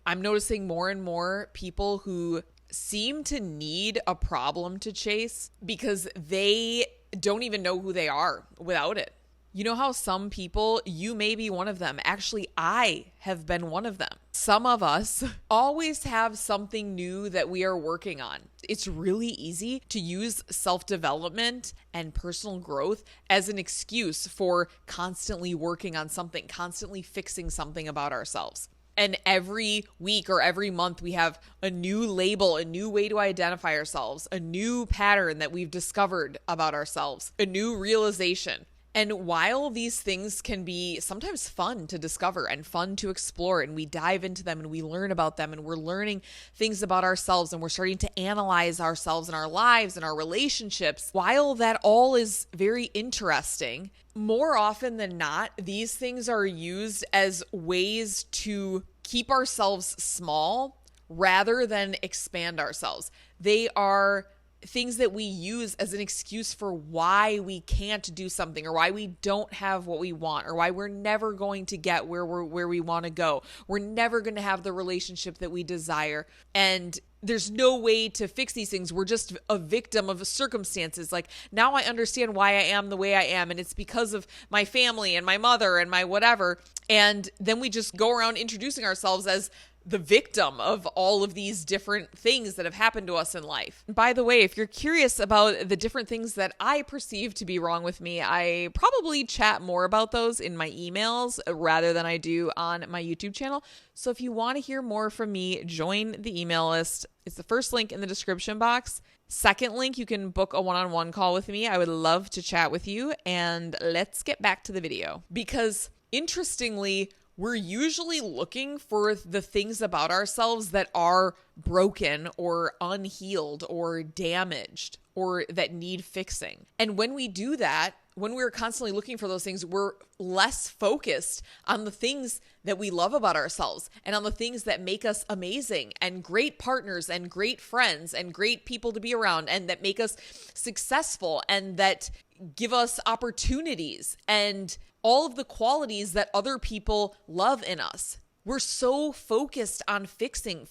I'm noticing more and more people who seem to need a problem to chase because they don't even know who they are without it. You know how some people, you may be one of them. Actually, I have been one of them. Some of us always have something new that we are working on. It's really easy to use self-development and personal growth as an excuse for constantly working on something, constantly fixing something about ourselves. And every week or every month, we have a new label, a new way to identify ourselves, a new pattern that we've discovered about ourselves, a new realization. And while these things can be sometimes fun to discover and fun to explore, and we dive into them and we learn about them and we're learning things about ourselves and we're starting to analyze ourselves and our lives and our relationships, while that all is very interesting, more often than not, these things are used as ways to keep ourselves small rather than expand ourselves. They are things that we use as an excuse for why we can't do something or why we don't have what we want or why we're never going to get where we want to go. We're never going to have the relationship that we desire. And there's no way to fix these things. We're just a victim of circumstances. Like, now I understand why I am the way I am, and it's because of my family and my mother and my whatever. And then we just go around introducing ourselves as the victim of all of these different things that have happened to us in life. By the way, if you're curious about the different things that I perceive to be wrong with me, I probably chat more about those in my emails rather than I do on my YouTube channel. So if you want to hear more from me, join the email list. It's the first link in the description box. Second link, you can book a one-on-one call with me. I would love to chat with you. And let's get back to the video. Because interestingly, we're usually looking for the things about ourselves that are broken or unhealed or damaged or that need fixing. And when we do that, when we're constantly looking for those things, we're less focused on the things that we love about ourselves and on the things that make us amazing and great partners and great friends and great people to be around and that make us successful and that give us opportunities and all of the qualities that other people love in us. We're so focused on fixing.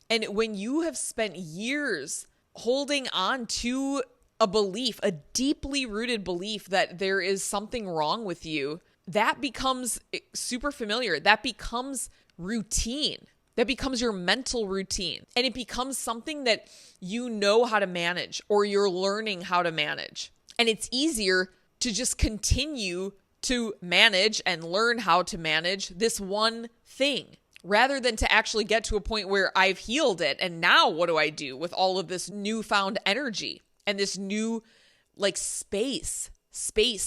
And when you have spent years holding on to a belief, a deeply rooted belief that there is something wrong with you, that becomes super familiar. That becomes routine. That becomes your mental routine. And it becomes something that you know how to manage or you're learning how to manage. And it's easier to just continue to manage and learn how to manage this one thing rather than to actually get to a point where I've healed it. And now what do I do with all of this newfound energy and this new space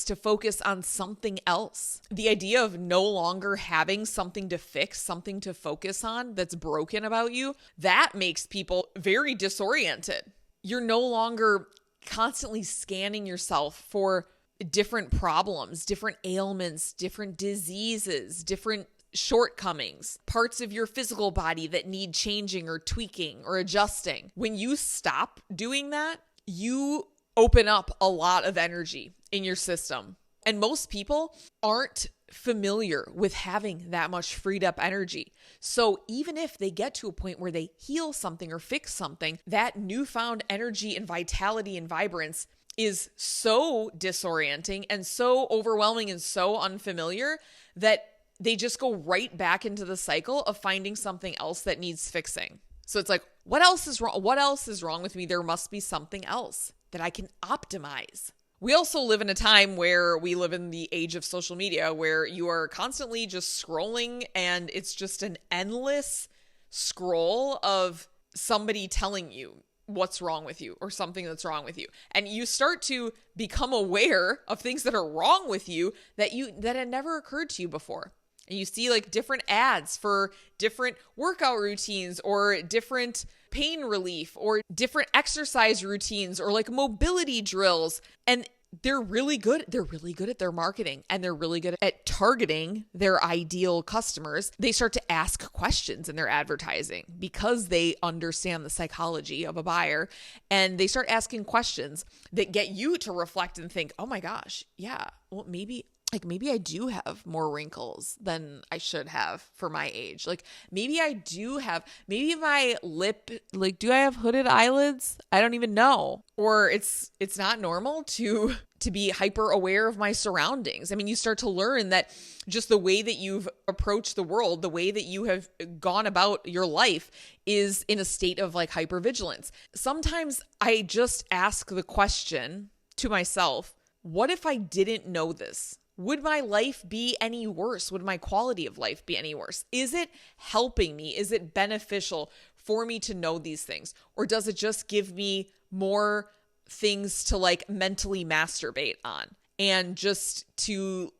to focus on something else? The idea of no longer having something to fix, something to focus on that's broken about you, that makes people very disoriented. You're no longer constantly scanning yourself for different problems, different ailments, different diseases, different shortcomings, parts of your physical body that need changing or tweaking or adjusting. When you stop doing that, you open up a lot of energy in your system. And most people aren't familiar with having that much freed up energy. So even if they get to a point where they heal something or fix something, that newfound energy and vitality and vibrance is so disorienting and so overwhelming and so unfamiliar that they just go right back into the cycle of finding something else that needs fixing. So it's like, what else is wrong? What else is wrong with me? There must be something else that I can optimize. We also live in a time where we live in the age of social media where you are constantly just scrolling and it's just an endless scroll of somebody telling you what's wrong with you or something that's wrong with you. And you start to become aware of things that are wrong with you that had never occurred to you before. And you see different ads for different workout routines or different pain relief or different exercise routines or mobility drills. And they're really good. They're really good at their marketing and they're really good at targeting their ideal customers. They start to ask questions in their advertising because they understand the psychology of a buyer, and they start asking questions that get you to reflect and think, oh my gosh, yeah, well, maybe like maybe I do have more wrinkles than I should have for my age. Like maybe I do have, maybe my lip, like do I have hooded eyelids? I don't even know. Or it's not normal to be hyper aware of my surroundings. I mean, you start to learn that just the way that you've approached the world, the way that you have gone about your life is in a state of like hypervigilance. Sometimes I just ask the question to myself, what if I didn't know this? Would my life be any worse? Would my quality of life be any worse? Is it helping me? Is it beneficial for me to know these things? Or does it just give me more things to like mentally masturbate on and just to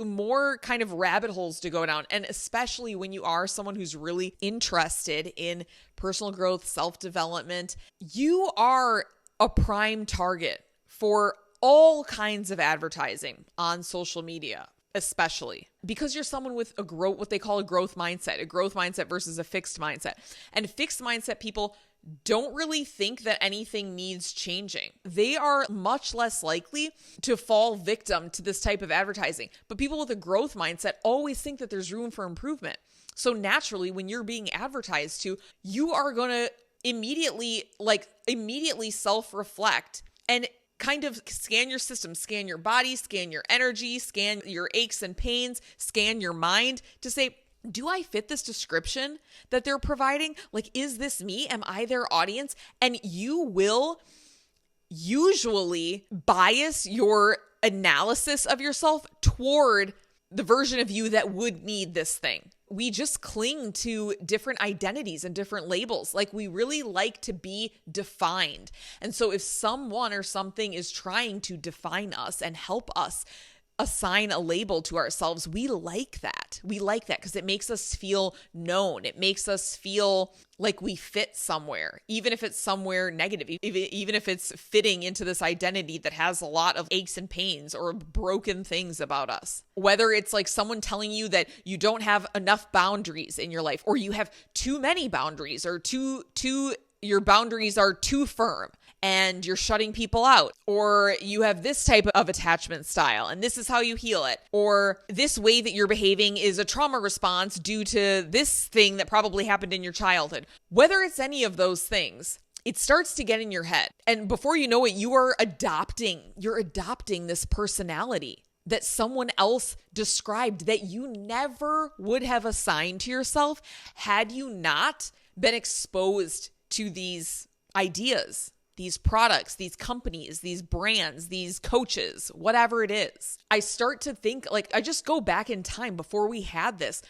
more kind of rabbit holes to go down? And especially when you are someone who's really interested in personal growth, self-development, you are a prime target for all kinds of advertising on social media, especially because you're someone with what they call a growth mindset versus a fixed mindset. And fixed mindset people don't really think that anything needs changing. They are much less likely to fall victim to this type of advertising. But people with a growth mindset always think that there's room for improvement. So naturally, when you're being advertised to, you are going to immediately self-reflect and kind of scan your system, scan your body, scan your energy, scan your aches and pains, scan your mind to say, do I fit this description that they're providing? Like, is this me? Am I their audience? And you will usually bias your analysis of yourself toward the version of you that would need this thing. We just cling to different identities and different labels. Like we really like to be defined. And so if someone or something is trying to define us and help us assign a label to ourselves, we like that. We like that because it makes us feel known. It makes us feel like we fit somewhere, even if it's somewhere negative, even if it's fitting into this identity that has a lot of aches and pains or broken things about us. Whether it's like someone telling you that you don't have enough boundaries in your life, or you have too many boundaries, or your boundaries are too firm and you're shutting people out, or you have this type of attachment style and this is how you heal it, or this way that you're behaving is a trauma response due to this thing that probably happened in your childhood. Whether it's any of those things, it starts to get in your head. And before you know it, you're adopting this personality that someone else described that you never would have assigned to yourself had you not been exposed to these ideas, these products, these companies, these brands, these coaches, whatever it is. I start to think, like, I just go back in time before we had this.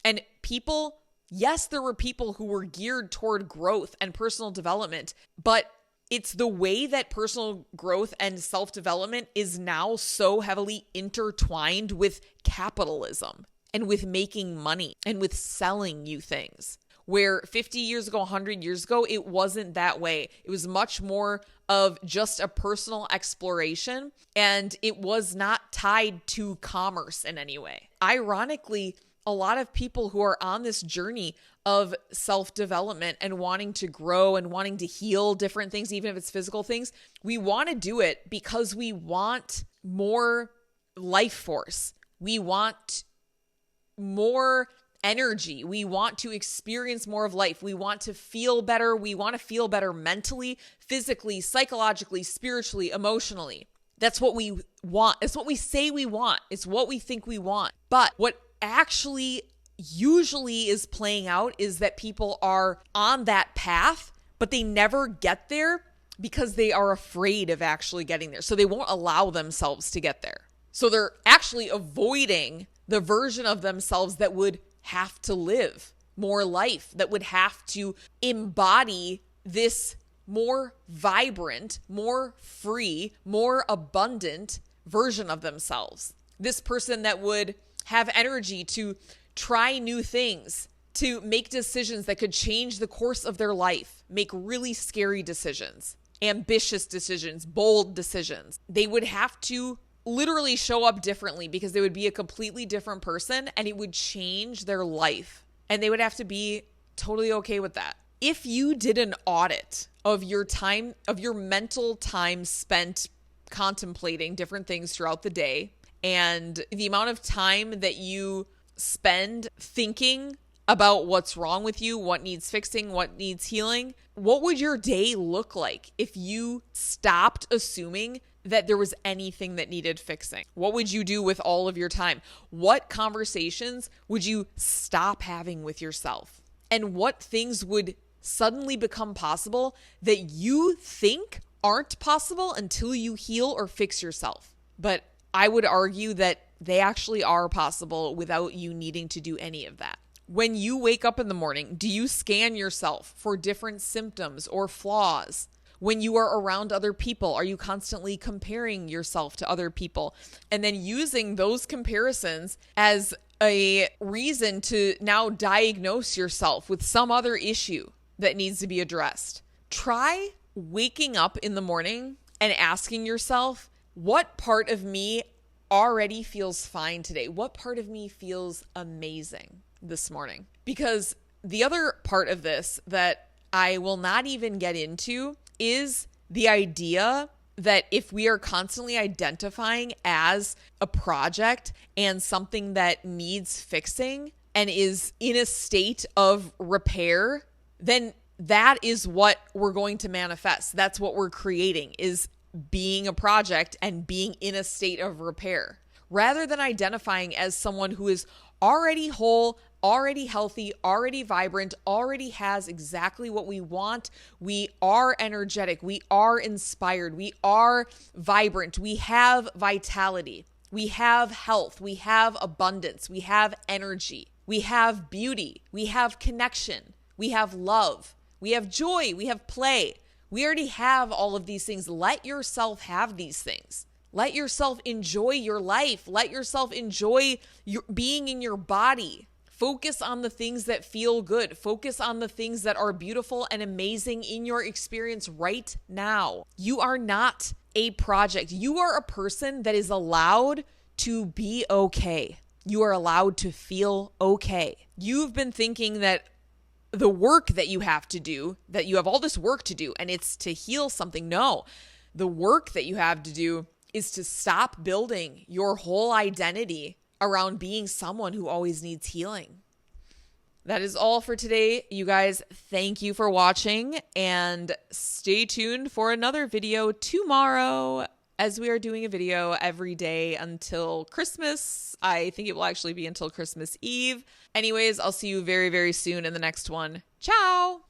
And people, yes, there were people who were geared toward growth and personal development, but it's the way that personal growth and self-development is now so heavily intertwined with capitalism and with making money and with selling you things. Where 50 years ago, 100 years ago, it wasn't that way. It was much more of just a personal exploration, and it was not tied to commerce in any way. Ironically, a lot of people who are on this journey of self-development and wanting to grow and wanting to heal different things, even if it's physical things, we want to do it because we want more life force. We want more energy. We want to experience more of life. We want to feel better. We want to feel better mentally, physically, psychologically, spiritually, emotionally. That's what we want. It's what we say we want. It's what we think we want. But what actually usually is playing out is that people are on that path, but they never get there because they are afraid of actually getting there. So they won't allow themselves to get there. So they're actually avoiding the version of themselves that would have to live more life, that would have to embody this more vibrant, more free, more abundant version of themselves. This person that would have energy to try new things, to make decisions that could change the course of their life, make really scary decisions, ambitious decisions, bold decisions. They would have to literally show up differently because they would be a completely different person and it would change their life. And they would have to be totally okay with that. If you did an audit of your time, of your mental time spent contemplating different things throughout the day, and the amount of time that you spend thinking about what's wrong with you, what needs fixing, what needs healing, what would your day look like if you stopped assuming that there was anything that needed fixing? What would you do with all of your time? What conversations would you stop having with yourself? And what things would suddenly become possible that you think aren't possible until you heal or fix yourself? But I would argue that they actually are possible without you needing to do any of that. When you wake up in the morning, do you scan yourself for different symptoms or flaws? When you are around other people, are you constantly comparing yourself to other people and then using those comparisons as a reason to now diagnose yourself with some other issue that needs to be addressed? Try waking up in the morning and asking yourself, what part of me already feels fine today? What part of me feels amazing this morning? Because the other part of this that I will not even get into is the idea that if we are constantly identifying as a project and something that needs fixing and is in a state of repair, then that is what we're going to manifest. That's what we're creating, is being a project and being in a state of repair, rather than identifying as someone who is already whole, already healthy, already vibrant, already has exactly what we want. We are energetic. We are inspired. We are vibrant. We have vitality. We have health. We have abundance. We have energy. We have beauty. We have connection. We have love. We have joy. We have play. We already have all of these things. Let yourself have these things. Let yourself enjoy your life. Let yourself enjoy being in your body. Focus on the things that feel good. Focus on the things that are beautiful and amazing in your experience right now. You are not a project. You are a person that is allowed to be okay. You are allowed to feel okay. You've been thinking that the work that you have to do, that you have all this work to do and it's to heal something. No, the work that you have to do is to stop building your whole identity around being someone who always needs healing. That is all for today. You guys, thank you for watching and stay tuned for another video tomorrow, as we are doing a video every day until Christmas. I think it will actually be until Christmas Eve. Anyways, I'll see you very, very soon in the next one. Ciao!